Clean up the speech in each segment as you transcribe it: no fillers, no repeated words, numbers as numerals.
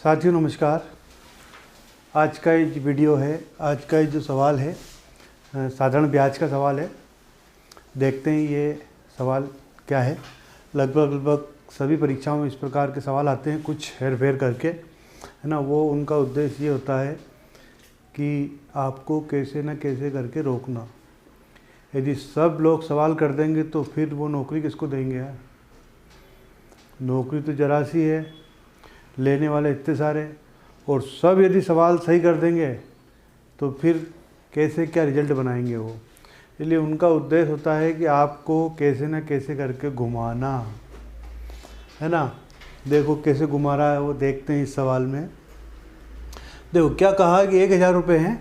साथियों नमस्कार। आज का ये वीडियो है, आज का ये जो सवाल है साधारण ब्याज का सवाल है। देखते हैं ये सवाल क्या है। लगभग सभी परीक्षाओं में इस प्रकार के सवाल आते हैं, कुछ हेर फेर करके, है ना। वो उनका उद्देश्य ये होता है कि आपको कैसे न कैसे करके रोकना। यदि सब लोग सवाल कर देंगे तो फिर वो नौकरी किसको देंगे यार। नौकरी तो जरा सी है, लेने वाले इतने सारे, और सब यदि सवाल सही कर देंगे तो फिर कैसे क्या रिजल्ट बनाएंगे वो। इसलिए उनका उद्देश्य होता है कि आपको कैसे न कैसे करके घुमाना, है ना। देखो कैसे घुमा रहा है वो, देखते हैं इस सवाल में। देखो क्या कहा कि 1000 रुपये हैं,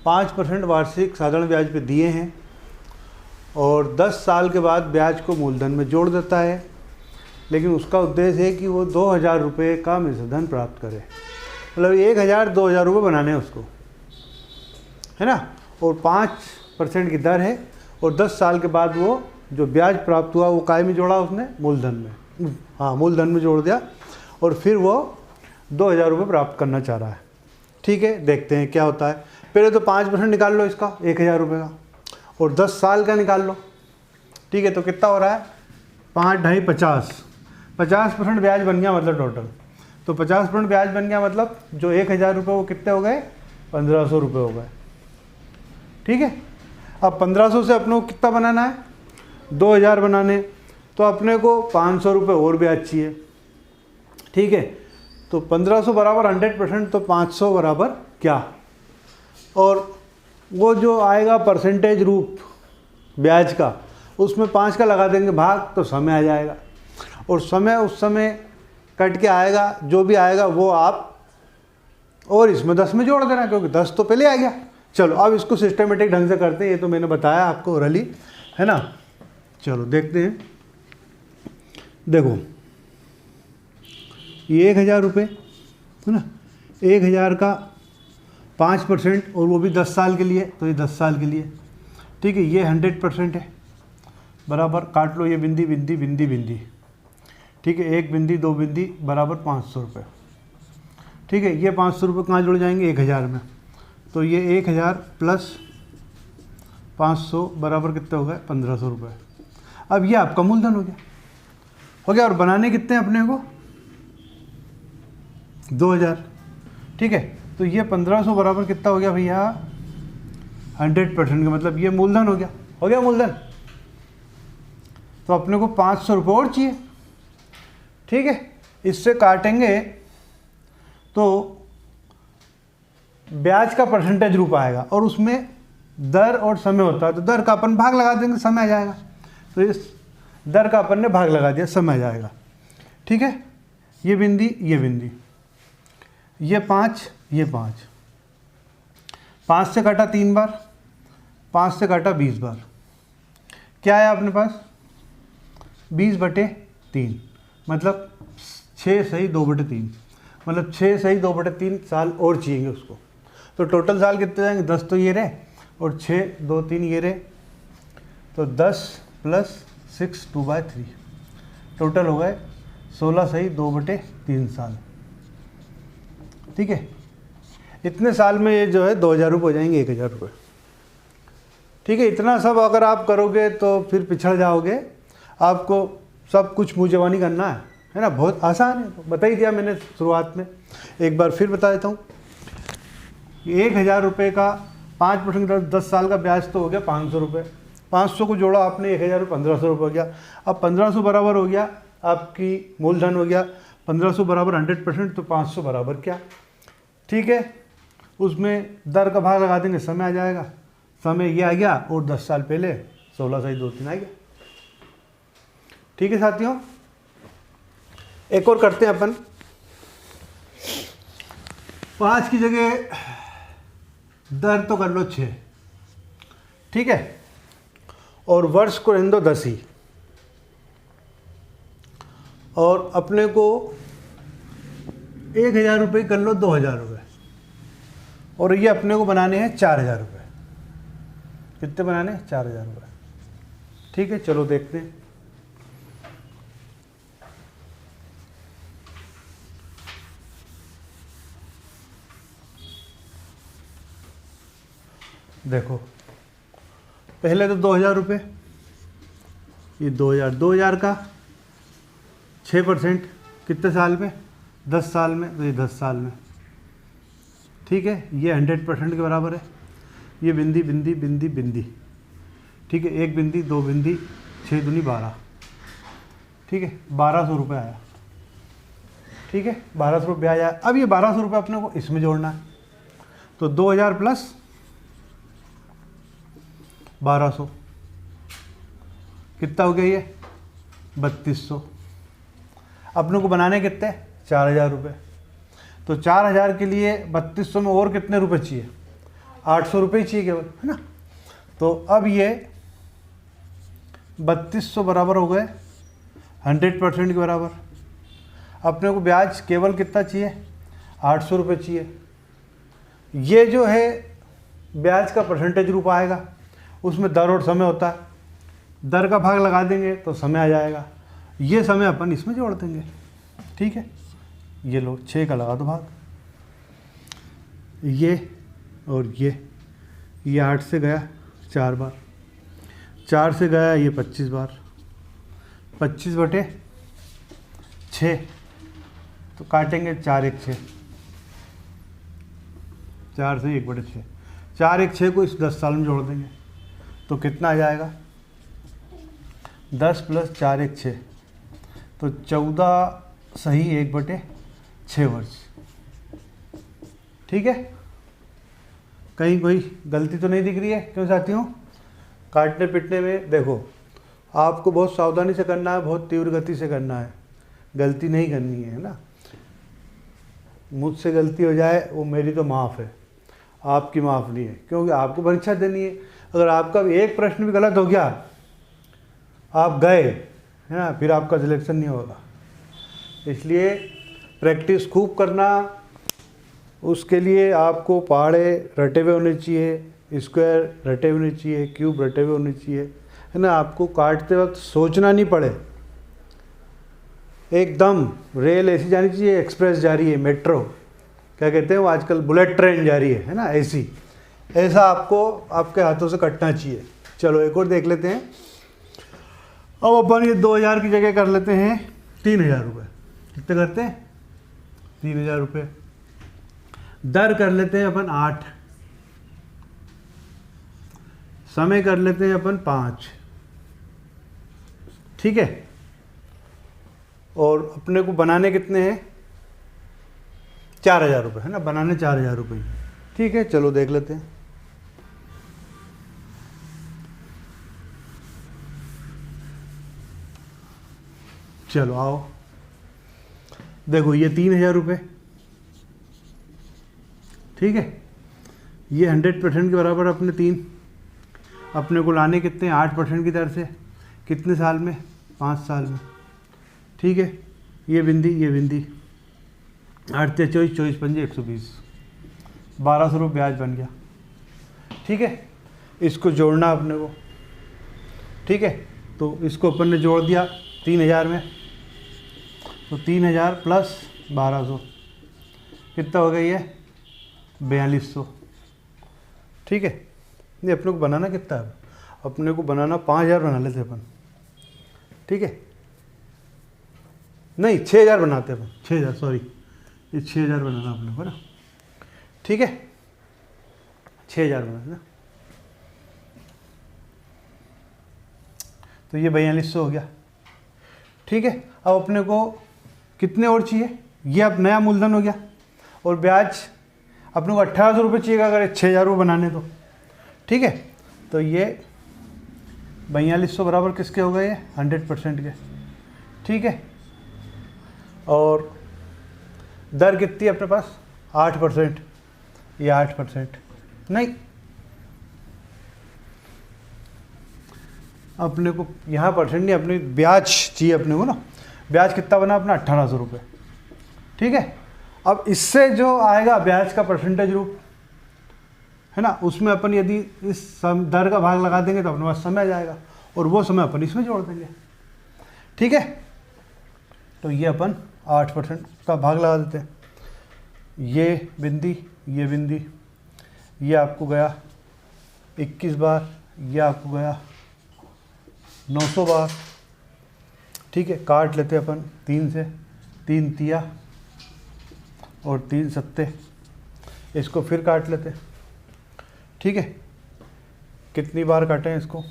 5% वार्षिक साधारण ब्याज पे दिए हैं और 10 साल के बाद ब्याज को मूलधन में जोड़ देता है, लेकिन उसका उद्देश्य है कि वो 2000 रुपये का मिश्रधन प्राप्त करे। मतलब 1000 2000 रुपये बनाने हैं उसको, है ना। और 5% की दर है और 10 साल के बाद वो जो ब्याज प्राप्त हुआ वो काय में जोड़ा उसने, मूलधन में। हाँ, मूलधन में जोड़ दिया और फिर वो 2000 रुपये प्राप्त करना चाह रहा है। ठीक है, देखते हैं क्या होता है। पहले तो 5% निकाल लो इसका, 1000 रुपये का, और 10 साल का निकाल लो। ठीक है, तो कितना हो रहा है, 5 ढाई 50% ब्याज बन गया, मतलब टोटल। तो 50% ब्याज बन गया, मतलब जो 1000 रुपये वो कितने हो गए, 1500 रुपये हो गए। ठीक है, अब 1500 से अपने को कितना बनाना है, 2000 बनाने, तो अपने को 500 रुपये और ब्याज चाहिए। ठीक है, तो 1500 बराबर 100%, तो 500 बराबर क्या, और वो जो आएगा परसेंटेज रूप ब्याज का, उसमें 5 का लगा देंगे भाग, तो समय आ जाएगा। और समय उस समय कट के आएगा, जो भी आएगा वो आप और इसमें 10 में जोड़ देना, क्योंकि 10 तो पहले आ गया। चलो अब इसको सिस्टमेटिक ढंग से करते हैं, ये तो मैंने बताया आपको ओरली, है ना। चलो देखते हैं। देखो ये 1000 रुपये है ना, 1000 का 5% और वो भी 10 साल के लिए, तो ये 10 साल के लिए। ठीक है, ये 100% है, बराबर काट लो ये बिंदी बिंदी बिंदी बिंदी। ठीक है, एक बिंदी दो बिंदी बराबर 500 रुपये। ठीक है, ये 500 रुपये कहाँ जुड़ जाएंगे, 1000 में, तो ये 1000 प्लस 500 बराबर कितने हो गए, 1500 रुपये। अब ये आपका मूलधन हो गया। और बनाने कितने हैं अपने को, 2000। ठीक है, तो ये 1500 बराबर कितना हो गया भैया, 100% का, मतलब ये मूलधन हो गया मूलधन। तो अपने को 500 रुपये और चाहिए। ठीक है, इससे काटेंगे तो ब्याज का परसेंटेज रूप आएगा और उसमें दर और समय होता है, तो दर का अपन भाग लगा देंगे, समय आ जाएगा। तो इस दर का अपन ने भाग लगा दिया, समय आ जाएगा। ठीक है, ये बिंदी ये बिंदी, ये 5 ये 5 से काटा 3 बार, 5 से काटा 20 बार, क्या है अपने पास, 20/3, मतलब 6 सही 2/3, मतलब 6 सही 2/3 साल और चाहिए उसको। तो टोटल साल कितने जाएंगे, 10 तो ये रहे और 6 2 3 ये रहे, तो 10 + 6 2/3, टोटल हो गए 16 सही 2/3 साल। ठीक है, इतने साल में ये जो है 2000 रुपये हो जाएंगे, 1000 रुपये। ठीक है, इतना सब अगर आप करोगे तो फिर पिछड़ जाओगे। आपको सब कुछ मुँह जवानी करना है ना, बहुत आसान है। तो बता ही दिया मैंने शुरुआत में, एक बार फिर बता देता हूँ। 1000 रुपये का 5% 10 साल का ब्याज तो हो गया 500 रुपये। 500 को जोड़ा आपने 1000 में, 1500 रुपये हो गया। अब 1500 बराबर हो गया आपकी मूलधन हो गया, 1500 बराबर 100%, तो 500 बराबर क्या। ठीक है, उसमें दर का भाग लगा देंगे, समय आ जाएगा। समय ये आ गया और 10 साल पहले 16 सही 2 3 आ गया। ठीक है साथियों, एक और करते हैं अपन। 5 की जगह दर तो कर लो 6, ठीक है, और वर्ष को रहने दो 10 ही, और अपने को 1000 रुपये कर लो 2000 रुपये, और ये अपने को बनाने हैं 4000 रुपये। कितने बनाने हैं, 4000 रुपये। ठीक है, चलो देखते हैं। देखो पहले तो 2000 रुपये, ये 2000 का 6% कितने साल में, 10 साल में, तो ये 10 साल में, ठीक है। ये 100% के बराबर है। ये बिंदी बिंदी बिंदी बिंदी, ठीक है, एक बिंदी, दो बिंदी, 6 दूनी 12, ठीक है, 1200 रुपये आया, ठीक है, 1200 रुपये आया। अब ये 1200 रुपये अपने को इसमें जोड़ना है, तो 2000 प्लस 1200 कितना हो गया, ये 3200। अपने को बनाने कितने, 4000 रुपये। तो 4000 के लिए 3200 में और कितने रुपए चाहिए, 800 रुपये ही चाहिए केवल, है ना। तो अब ये 3200 बराबर हो गए 100% के बराबर। अपने को ब्याज केवल कितना चाहिए, 800 रुपये चाहिए। ये जो है ब्याज का परसेंटेज रूप आएगा, उसमें दर और समय होता है, दर का भाग लगा देंगे तो समय आ जाएगा, ये समय अपन इसमें जोड़ देंगे, ठीक है। ये लो 6 का लगा दो भाग, ये और ये 8 से गया 4 बार, 4 से गया ये 25 बार, 25/6, तो काटेंगे 4 1 6, 4 से 1/6, 4 1 6 को इस 10 साल में जोड़ देंगे तो कितना आ जाएगा, 10 + 4 1 6, तो 14 सही 1/6 वर्ष, ठीक है। कहीं कोई गलती तो नहीं दिख रही है, क्यों साथियों। काटने पिटने में देखो आपको बहुत सावधानी से करना है, बहुत तीव्र गति से करना है, गलती नहीं करनी है ना। मुझसे गलती हो जाए वो मेरी तो माफ़ है, आपकी माफ़ नहीं है, क्योंकि आपको परीक्षा देनी है। अगर आपका एक प्रश्न भी गलत हो गया, आप गए, है ना, फिर आपका सिलेक्शन नहीं होगा। इसलिए प्रैक्टिस खूब करना, उसके लिए आपको पहाड़े रटे हुए होने चाहिए, स्क्वायर रटे हुए होने चाहिए, क्यूब रटे हुए होने चाहिए, है ना। आपको काटते वक्त सोचना नहीं पड़े, एकदम रेल ऐसी जानी चाहिए, एक्सप्रेस जा रही है, मेट्रो क्या कहते हैं वो आजकल, बुलेट ट्रेन जा रही है ना, ऐसी, ऐसा आपको आपके हाथों से कटना चाहिए। चलो एक और देख लेते हैं। अब अपन ये 2000 की जगह कर लेते हैं 3000 रुपये। कितने करते हैं, 3000 रुपये। दर कर लेते हैं अपन 8, समय कर लेते हैं अपन 5, ठीक है। और अपने को बनाने कितने हैं, 4000 रुपये, है ना, बनाने 4000 रुपये, ठीक है। चलो देख लेते हैं। चलो आओ, देखो ये 3000 रुपये, ठीक है। ये 100% के बराबर अपने 3, अपने को लाने कितने, 8% की दर से, कितने साल में, 5 साल में, ठीक है। ये बिंदी 8 × 24, 24 × 5 120, 1200 रुपये ब्याज बन गया, ठीक है। इसको जोड़ना अपने को, ठीक है। तो इसको अपन ने जोड़ दिया 3000 में, तो 3000 प्लस 1200 कितना हो गया, ये 4200, ठीक है। ये अपने को बनाना कितना है, अपने को बनाना 5000 बना लेते अपन, ठीक है। नहीं 6000 बनाते अपन, 6000, सॉरी, ये 6000 बनाना अपने को ना, ठीक है, 6000 बनाना। तो ये 4200 हो गया, ठीक है। अब अपने को कितने और चाहिए, ये अब नया मूलधन हो गया, और ब्याज अपने को 1800 रुपये चाहिए अगर 6000 रुपये बनाने तो, ठीक है। तो ये 4200 बराबर किसके हो गए, 100% के, ठीक है। और दर कितनी है अपने पास, 8%, ये 8%, नहीं अपने को यहाँ परसेंट नहीं, अपने ब्याज चाहिए अपने को ना। ब्याज कितना बना अपना, 1800 रुपये, ठीक है। अब इससे जो आएगा ब्याज का परसेंटेज रूप, है ना, उसमें अपन यदि इस दर का भाग लगा देंगे तो अपने पास समय आ जाएगा, और वो समय अपन इसमें जोड़ देंगे, ठीक है। तो ये अपन 8% का भाग लगा देते हैं। ये बिंदी, ये आपको गया 21 बार, ये आपको गया 900 बार। ठीक है, काट लेते अपन 3 से, 3 तिया और 3 सत्ते, इसको फिर काट लेते। ठीक है, कितनी बार काटें इसको?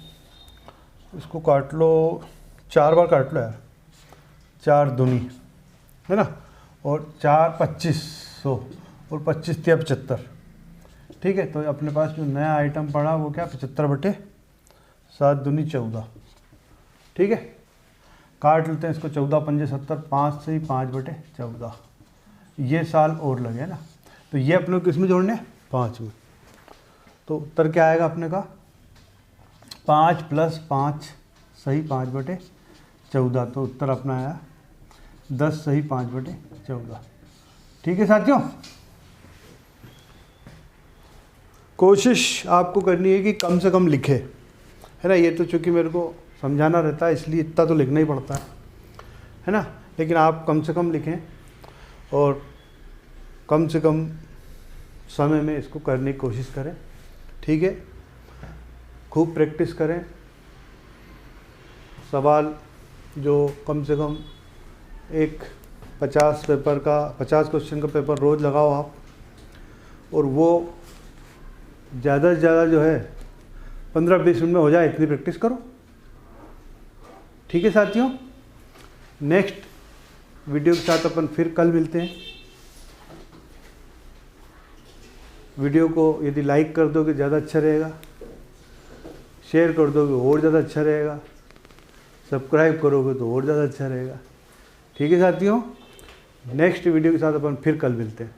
इसको काट लो, 4 बार काट लो यार, 4 दूनी है ना, और 4 2500 और 25 तिया 75। ठीक है, तो अपने पास जो नया आइटम पड़ा वो क्या, 75/7 दूनी 14। ठीक है, काट लेते हैं इसको, 14 पंजे 70, 5 से ही 5/14। ये साल और लगे ना, तो ये अपने को किस में जोड़ने हैं? 5 में। तो उत्तर क्या आएगा अपने का? 5 + 5 सही 5/14। तो उत्तर अपना आया 10 सही 5/14। ठीक है साथियों, कोशिश आपको करनी है कि कम से कम लिखे, है ना। ये तो चूँकि मेरे को समझाना रहता है इसलिए इतना तो लिखना ही पड़ता है ना। लेकिन आप कम से कम लिखें और कम से कम समय में इसको करने की कोशिश करें। ठीक है, खूब प्रैक्टिस करें। सवाल जो कम से कम एक 50 क्वेश्चन का पेपर रोज़ लगाओ आप, और वो ज़्यादा से ज़्यादा जो है 15-20 मिनट में हो जाए, इतनी प्रैक्टिस करो। ठीक है साथियों, नेक्स्ट वीडियो के साथ अपन फिर कल मिलते हैं। वीडियो को यदि लाइक कर दोगे ज़्यादा अच्छा रहेगा, शेयर कर दोगे और ज़्यादा अच्छा रहेगा, सब्सक्राइब करोगे तो और ज़्यादा अच्छा रहेगा। ठीक है साथियों, नेक्स्ट वीडियो के साथ अपन फिर कल मिलते हैं।